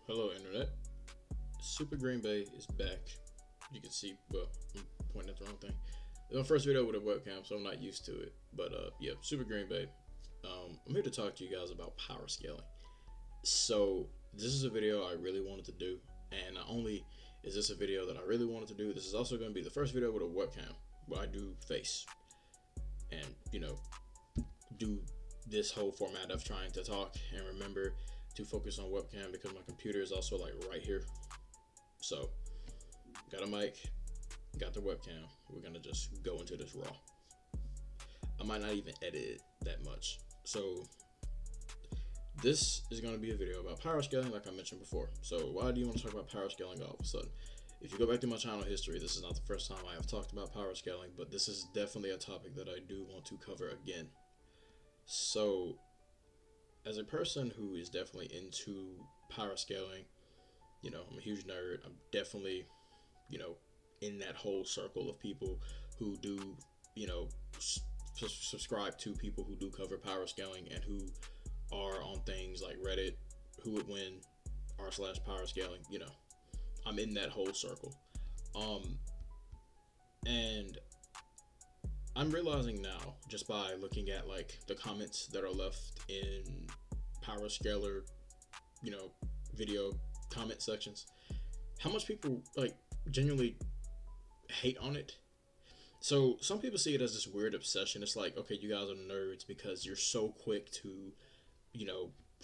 Hello, Internet. Super Green Bay is back. You can see, well, I'm pointing at the wrong thing. It's my first video with a webcam, so I'm not used to it. But yeah, Super Green Bay. I'm here to talk to you guys about power scaling. So, this is a video I really wanted to do. And not only is this a video that I really wanted to do, this is also going to be the first video with a webcam where I do face. And, do this whole format of trying to talk and remember to focus on webcam because my computer is also like right here. So got a mic, got the webcam. We're gonna just go into this raw. I might not even edit it that much. So this is gonna be a video about power scaling like I mentioned before. So why do you want to talk about power scaling all of a sudden? If you go back to my channel history, this is not the first time I have talked about power scaling, but this is definitely a topic that I do want to cover again. So, as a person who is definitely into power scaling, I'm a huge nerd. I'm definitely, in that whole circle of people who do, subscribe to people who do cover power scaling and who are on things like Reddit, who would win, r/power scaling. I'm in that whole circle. And I'm realizing now, just by looking at like the comments that are left in power scaler, video comment sections, how much people like genuinely hate on it. So some people see it as this weird obsession. It's like, okay, you guys are nerds because you're so quick to,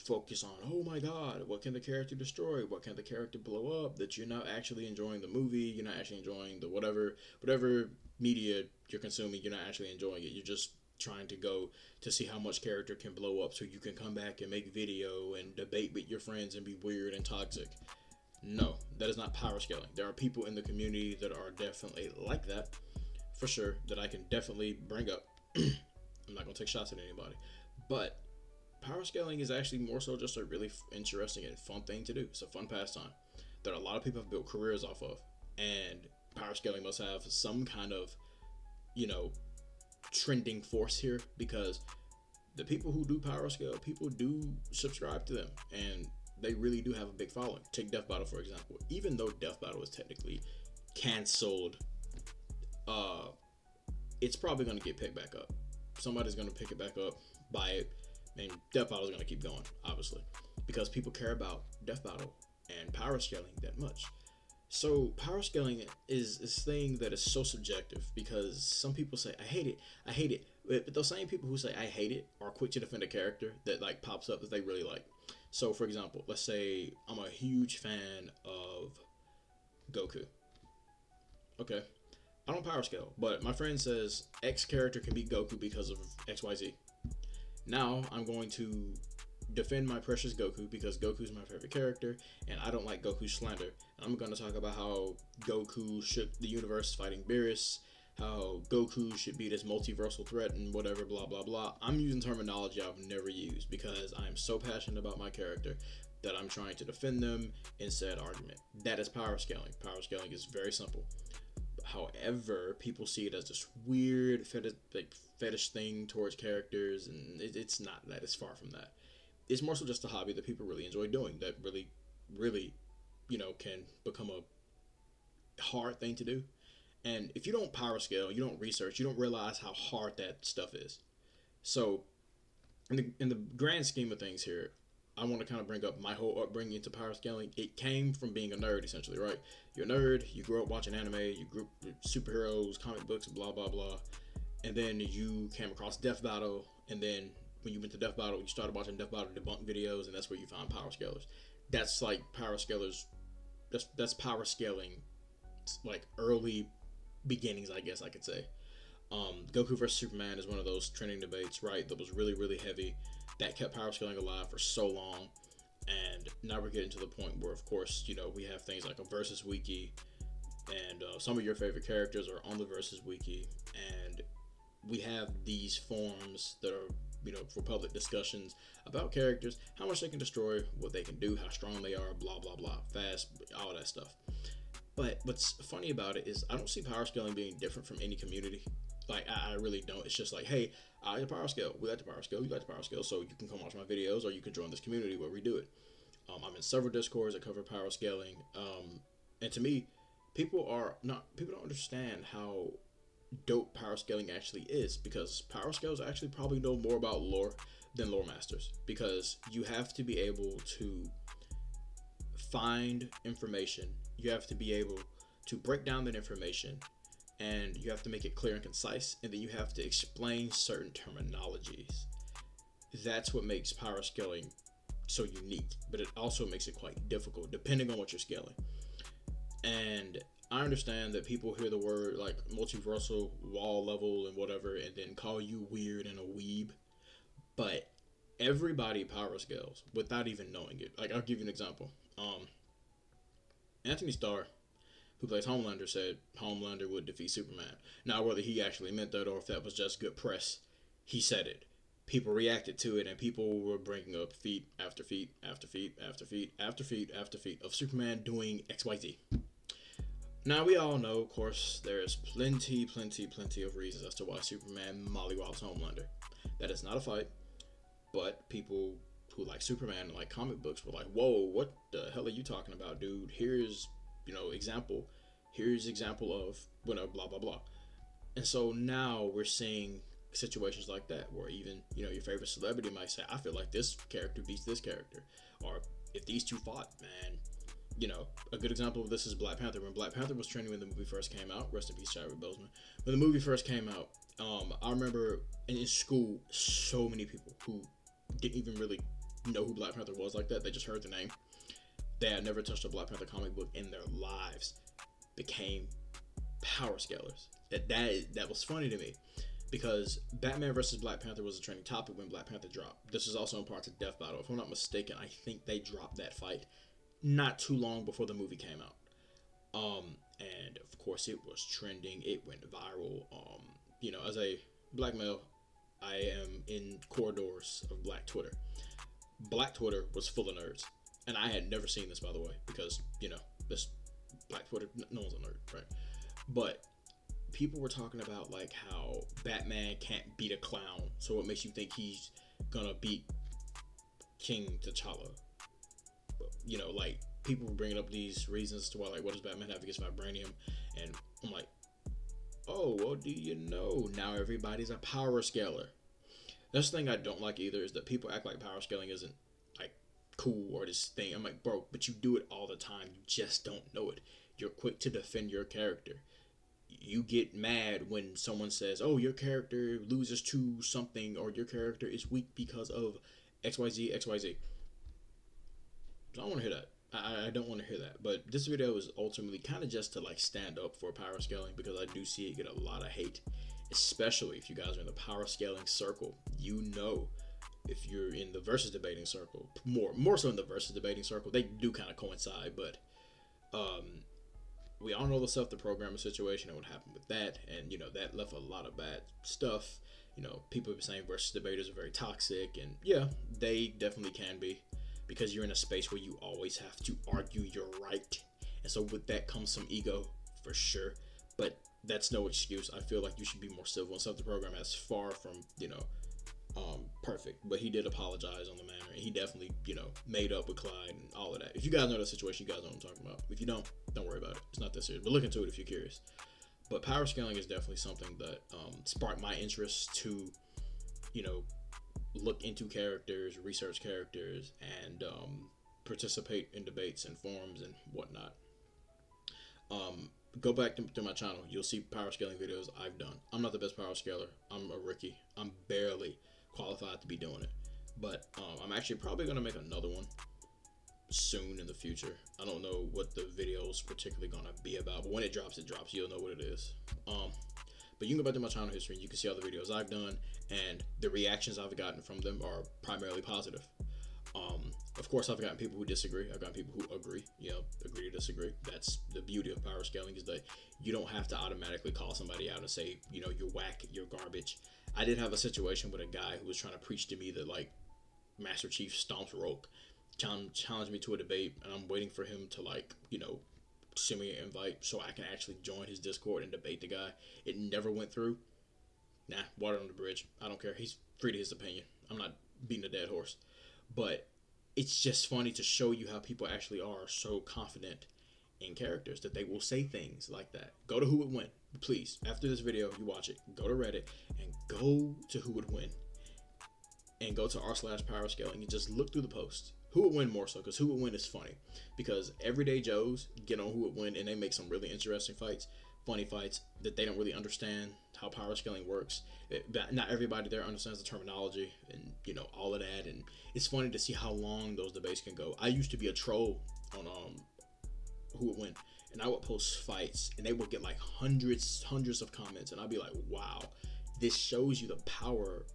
focus on, oh my god, what can the character destroy? What can the character blow up? That you're not actually enjoying the movie. You're not actually enjoying the whatever media you're consuming. You're not actually enjoying it. You're just trying to go to see how much character can blow up so you can come back and make video and debate with your friends and be weird and toxic. No, that is not power scaling. There are people in the community that are definitely like that, for sure, that I can definitely bring up. I'm not going to take shots at anybody. But power scaling is actually more so just a really interesting and fun thing to do. It's a fun pastime that a lot of people have built careers off of. And power scaling must have some kind of, trending force here, because the people who do power scale, people do subscribe to them. And they really do have a big following. Take Death Battle, for example. Even though Death Battle is technically canceled, it's probably going to get picked back up. Somebody's going to pick it back up, buy it, and Death Battle is going to keep going, obviously, because people care about Death Battle and power scaling that much. So power scaling is this thing that is so subjective, because some people say, I hate it. But those same people who say I hate it are quick to defend a character that like pops up that they really like. So for example, let's say I'm a huge fan of Goku. Okay. I don't power scale, but my friend says X character can beat Goku because of XYZ. Now I'm going to defend my precious Goku because Goku's my favorite character and I don't like Goku's slander. And I'm going to talk about how Goku shook the universe fighting Beerus, how Goku should be this multiversal threat and whatever, blah, blah, blah. I'm using terminology I've never used because I am so passionate about my character that I'm trying to defend them in said argument. That is power scaling. Power scaling is very simple. However, people see it as this weird fetish thing towards characters, and it's not that. It's far from that. It's more so just a hobby that people really enjoy doing, that really, really, can become a hard thing to do. And if you don't power scale, you don't research, you don't realize how hard that stuff is. So, in the grand scheme of things here, I want to kind of bring up my whole upbringing into power scaling. It came from being a nerd, essentially, right? You're a nerd, you grew up watching anime, you grew up with superheroes, comic books, blah, blah, blah. And then you came across Death Battle, and then when you went to Death Battle, you started watching Death Battle debunk videos, and that's where you found power scalers. That's like power scalers, that's power scaling, like early beginnings, I guess I could say. Goku versus Superman is one of those trending debates, right? That was really, really heavy. That kept power scaling alive for so long. And now we're getting to the point where, of course, we have things like a Vswiki, and some of your favorite characters are on the Vswiki, and we have these forums that are, for public discussions about characters, how much they can destroy, what they can do, how strong they are, blah, blah, blah, fast, all that stuff. But what's funny about it is I don't see power scaling being different from any community. Like, I really don't. It's just like, hey, I like the power scale. We like the power scale. You like the power scale. So you can come watch my videos or you can join this community where we do it. I'm in several discords that cover power scaling. And to me, people don't understand how dope power scaling actually is, because power scales actually probably know more about lore than lore masters, because you have to be able to find information, you have to be able to break down that information, and you have to make it clear and concise, and then you have to explain certain terminologies. That's what makes power scaling so unique, but it also makes it quite difficult depending on what you're scaling. And I understand that people hear the word like multiversal, wall level, and whatever, and then call you weird and a weeb. But everybody power scales without even knowing it. Like, I'll give you an example. Anthony Starr, who plays Homelander, said Homelander would defeat Superman. Now, whether he actually meant that or if that was just good press, he said it. People reacted to it, and people were bringing up feat after feat after feat after feat after feat after feat of Superman doing XYZ. Now, we all know, of course, there's plenty of reasons as to why Superman mollywops Homelander. That is not a fight, but people who like Superman and like comic books were like, whoa, what the hell are you talking about, dude? Here's, example. Here's example of, blah, blah, blah. And so now we're seeing situations like that where even, your favorite celebrity might say, I feel like this character beats this character. Or if these two fought, man, a good example of this is Black Panther. When Black Panther was trending when the movie first came out, rest in peace, Chadwick Boseman. When the movie first came out, I remember in school, so many people who didn't even really know who Black Panther was like that. They just heard the name. They had never touched a Black Panther comic book in their lives. Became power scalers. That was funny to me, because Batman versus Black Panther was a trending topic when Black Panther dropped. This is also in part to Death Battle. If I'm not mistaken, I think they dropped that fight not too long before the movie came out. And of course it was trending. It went viral. As a black male, I am in corridors of Black Twitter. Black Twitter was full of nerds, and I had never seen this, by the way, because this Black Twitter, no one's a nerd, right? But people were talking about like how Batman can't beat a clown, so what makes you think he's gonna beat King T'Challa? Like, people were bringing up these reasons to why, like, what does Batman have against vibranium? And I'm like, oh, well, do you know now everybody's a power scaler? That's the thing I don't like either, is that people act like power scaling isn't like cool or this thing. I'm like, bro, but you do it all the time. You just don't know it. You're quick to defend your character. You get mad when someone says, oh, your character loses to something, or your character is weak because of XYZ, XYZ. I don't want to hear that. I don't want to hear that. But this video is ultimately kind of just to like stand up for power scaling, because I do see it get a lot of hate, especially if you guys are in the power scaling circle. If you're in the versus debating circle, more so in the versus debating circle, they do kind of coincide. But we all know the Seth the Programmer situation and what happened with that, and that left a lot of bad stuff. People are saying versus debaters are very toxic, and yeah, they definitely can be, because you're in a space where you always have to argue your right, and so with that comes some ego, for sure. But that's no excuse. I feel like you should be more civil, and Seth the Programmer is far from perfect, but he did apologize on the matter, and he definitely made up with Clyde and all of that. If you guys know the situation, you guys know what I'm talking about. If you don't worry about it. It's not that serious, but look into it if you're curious. But power scaling is definitely something that sparked my interest to look into characters, research characters, and participate in debates and forums and whatnot. Go back to my channel. You'll see power scaling videos I've done. I'm not the best power scaler. I'm a rookie. I'm barely qualified to be doing it. But I'm actually probably going to make another one soon in the future. I don't know what the video is particularly going to be about, but when it drops, you'll know what it is. But you can go back to my channel history and you can see all the videos I've done, and the reactions I've gotten from them are primarily positive. Of course, I've gotten people who disagree. I've gotten people who agree, agree to disagree. That's the beauty of power scaling, is that you don't have to automatically call somebody out and say, you're whack, you're garbage. I did have a situation with a guy who was trying to preach to me that, like, Master Chief stomps Rogue, challenged me to a debate, and I'm waiting for him to, like, send me an invite so I can actually join his Discord and debate the guy. It never went through. Nah, water on the bridge. I don't care. He's free to his opinion. I'm not beating a dead horse. But it's just funny to show you how people actually are so confident in characters that they will say things like that. Go to Who Would Win, please. After this video, you watch it. Go to Reddit and go to Who Would Win, and go to r/Powerscaling and just look through the posts. Who Would Win more so, because Who Would Win is funny. Because everyday Joes get on Who Would Win and they make some really interesting fights, funny fights that they don't really understand how power scaling works. Not everybody there understands the terminology and all of that, and it's funny to see how long those debates can go. I used to be a troll on Who Would Win, and I would post fights and they would get like hundreds of comments, and I'd be like, wow, this shows you the power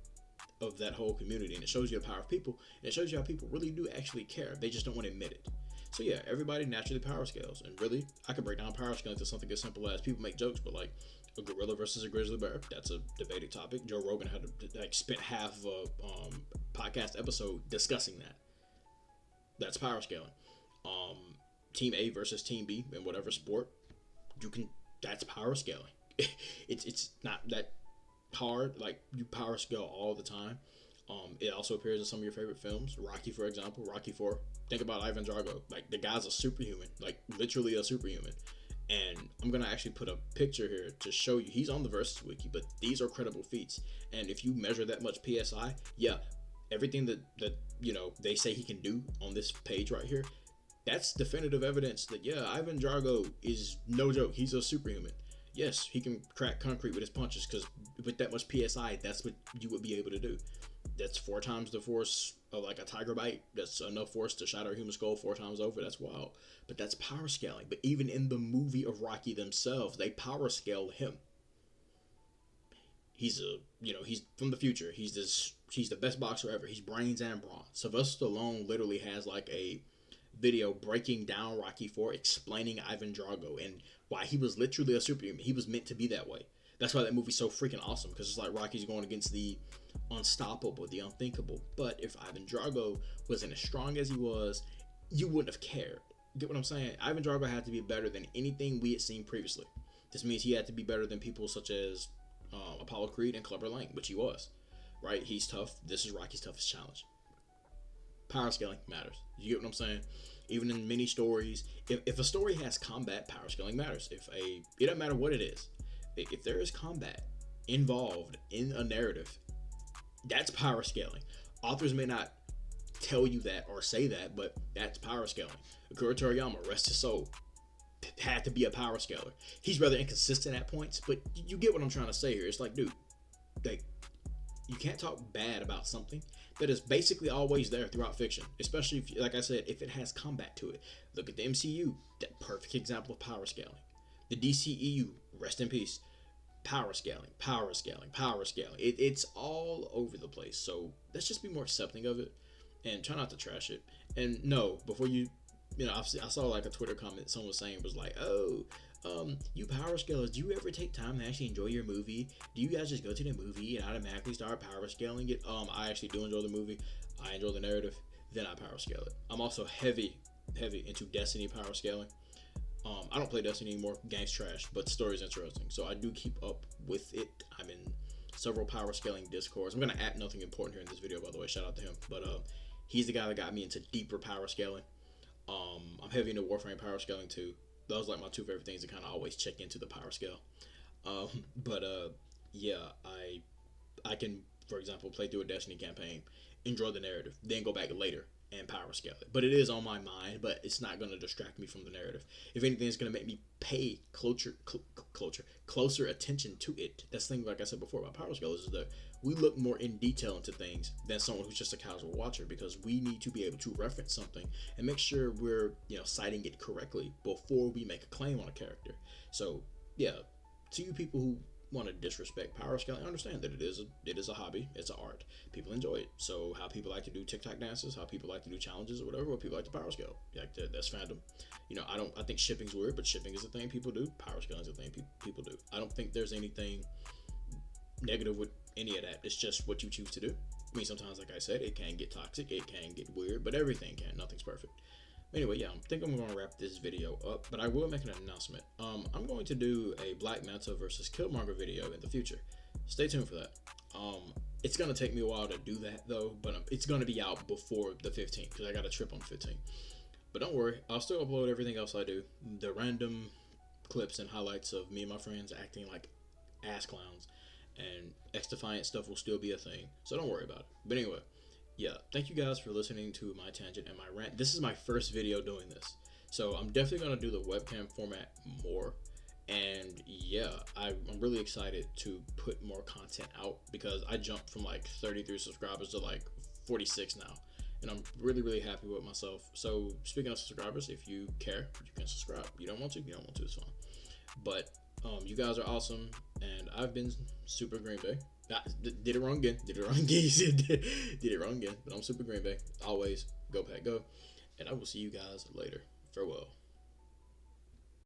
of that whole community, and it shows you the power of people, and it shows you how people really do actually care. They just don't want to admit it. So yeah, everybody naturally power scales, and really, I could break down power scaling to something as simple as people make jokes, but like a gorilla versus a grizzly bear, that's a debated topic. Joe Rogan had to spent half of a podcast episode discussing that. That's power scaling. Team A versus Team B in whatever sport, that's power scaling. It's not that hard. Like, you power scale all the time. It also appears in some of your favorite films. Rocky, for example, Rocky 4. Think about Ivan Drago. Like, the guy's a superhuman, like literally a superhuman. And I'm gonna actually put a picture here to show you. He's on the Vswiki, but these are credible feats. And if you measure that much PSI, yeah, everything that they say he can do on this page right here, that's definitive evidence that yeah, Ivan Drago is no joke. He's a superhuman. Yes, he can crack concrete with his punches, because with that much PSI, that's what you would be able to do. That's 4 times the force of like a tiger bite. That's enough force to shatter a human skull 4 times over. That's wild. But that's power scaling. But even in the movie of Rocky themselves, they power scale him. He's he's from the future. He's the best boxer ever. He's brains and brawn. Sylvester Stallone literally has like a video breaking down Rocky 4, explaining Ivan Drago and why he was literally a superhuman. He was meant to be that way. That's why that movie's so freaking awesome, because it's like Rocky's going against the unstoppable, the unthinkable. But if Ivan Drago wasn't as strong as he was, you wouldn't have cared. Get what I'm saying? Ivan Drago had to be better than anything we had seen previously. This means he had to be better than people such as Apollo Creed and Clubber Lang, which he was. Right? He's tough. This is Rocky's toughest challenge. Power scaling matters. You get what I'm saying? Even in many stories, if a story has combat, power scaling matters. It doesn't matter what it is. If there is combat involved in a narrative, that's power scaling. Authors may not tell you that or say that, but that's power scaling. Akira Toriyama, rest his soul, had to be a power scaler. He's rather inconsistent at points, but you get what I'm trying to say here. It's like, dude, like, you can't talk bad about something that is basically always there throughout fiction, especially if, like I said, if it has combat to it. Look at the MCU, that perfect example of power scaling. The DCEU, rest in peace, power scaling, power scaling, power scaling. It's all over the place. So let's just be more accepting of it and try not to trash it. And no, before I saw like a Twitter comment someone was saying was like, oh, you power scalers, do you ever take time to actually enjoy your movie? Do you guys just go to the movie and automatically start power scaling it? I actually do enjoy the movie. I enjoy the narrative. Then I power scale it. I'm also heavy into Destiny power scaling. I don't play Destiny anymore. Game's trash, but the story's interesting. So I do keep up with it. I'm in several power scaling discords. I'm going to add nothing important here in this video, by the way. Shout out to him. But he's the guy that got me into deeper power scaling. I'm heavy into Warframe power scaling too. Those are like my 2 favorite things to kind of always check into the power scale. Yeah, I can, for example, play through a Destiny campaign, enjoy the narrative, then go back later and power scale it. But it is on my mind, but it's not going to distract me from the narrative. If anything, it's going to make me pay closer attention to it. That's the thing, like I said before, about power scalers, is that we look more in detail into things than someone who's just a casual watcher, because we need to be able to reference something and make sure we're citing it correctly before we make a claim on a character. So yeah, to you people who want to disrespect power scaling, I understand that it is a hobby, it's an art, people enjoy it. So how people like to do TikTok dances, how people like to do challenges or whatever, well, people like to power scale. Like that's fandom. I think shipping's weird, but shipping is a thing people do. Power scaling is a thing people do. I don't think there's anything negative with any of that. It's just what you choose to do. I mean, sometimes, like I said, it can get toxic, it can get weird, but everything can. Nothing's perfect. Anyway, yeah, I think I'm going to wrap this video up, but I will make an announcement. I'm going to do a Black Manta versus Killmonger video in the future. Stay tuned for that. It's gonna take me a while to do that though, but it's gonna be out before the 15th because I got a trip on 15th. But don't worry, I'll still upload everything else I do. The random clips and highlights of me and my friends acting like ass clowns and X Defiant stuff will still be a thing. So don't worry about it. But anyway, yeah, thank you guys for listening to my tangent and my rant. This is my first video doing this. So I'm definitely going to do the webcam format more. And yeah, I'm really excited to put more content out because I jumped from like 33 subscribers to like 46 now. And I'm really, really happy with myself. So speaking of subscribers, if you care, you can subscribe. You don't want to, you don't want to, it's fine. But you guys are awesome, and I've been Super Green Bay. Did it wrong again. Did it wrong again. Did it wrong again. But I'm Super Green Bay. Always go Pack Go. And I will see you guys later. Farewell.